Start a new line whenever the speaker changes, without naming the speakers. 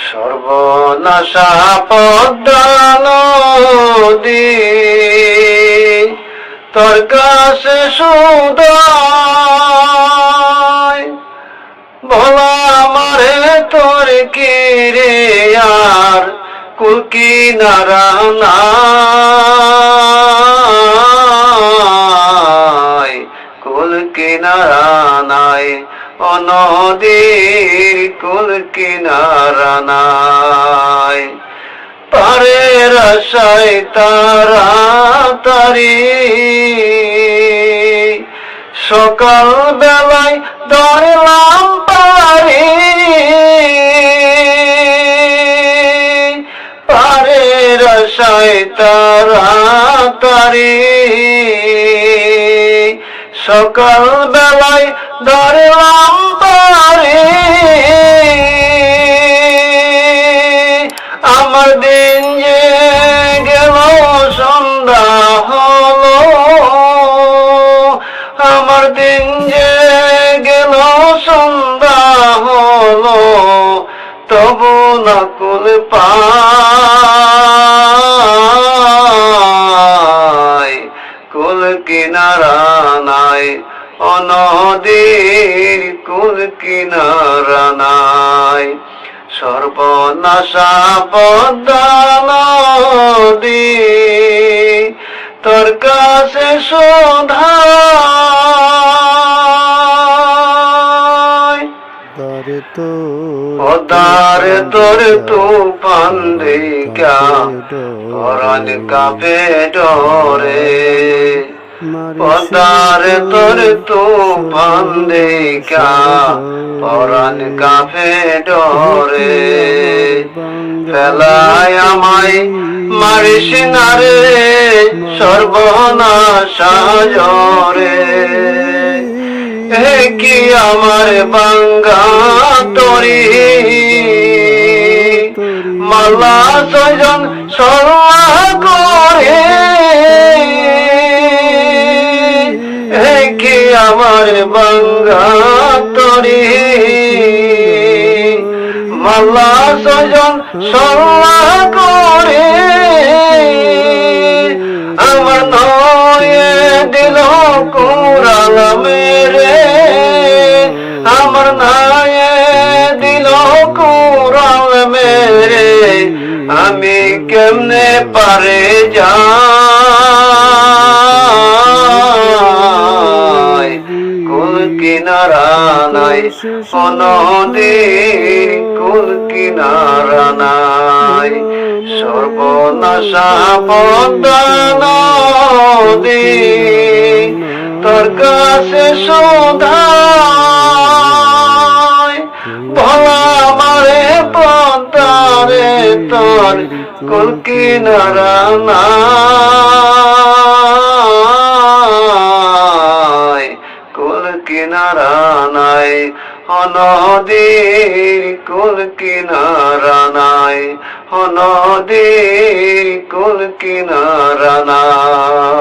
সর্বনাশা পদ্মা নদী তোর কাছে সুদাই ভোলা আমারে তোর কিরে আর কুল কিনারা নাই, কুল কিনারা নাই, ও নদীর কুল কিনারা নাই। পারের আশায় তাড়াতাড়ি সকাল বেলায় ধরলাম পারি, পারের আশায় তাড়াতাড়ি সকাল বেলায় ধরলাম পারি। আমার দিন যে গেল সন্ধ্যা হলো, আমার দিন যে গেল সন্ধ্যা হলো, তবু না কুল পাই, কুল কিনারা নাই, ও নদীর কুল কিনারা নাই। সর্বনাশা পদ্মা নদী তোর কাছে শোধাই, পদ্মার তোর তুফান দেখা পরাণ কাঁপে ডরে, পদ্মার তোর তুফান দেখা পরাণ কাঁপে ডরে। ফেলায় আমায় মারিস না রে সর্বনাশা জরে, এ কি আমার বাঙ্গা তরি মালা ছয়জন সল্লা করে, এ কি আমার বাঙ্গা তরি মালা ছয়জন সল্লা করে। আমার নয়ে দিল কুরাল মেরে, আমার নয়ে দিল কুরাল মেরে, আমি কেমনে পারে যাই, কুল কিনারা নাই, ও নদীর কুল কিনারা নাই। সর্বনাশা পদ্মা নদী তোর কাছে শোধাই, ভোলা আমারে পদ্মারে তোর কুল কিনারা নাই, কুল কিনারা নাই, ও নদীর কুল কিনারা নাই, ও নদীর কুল কিনারা নাই।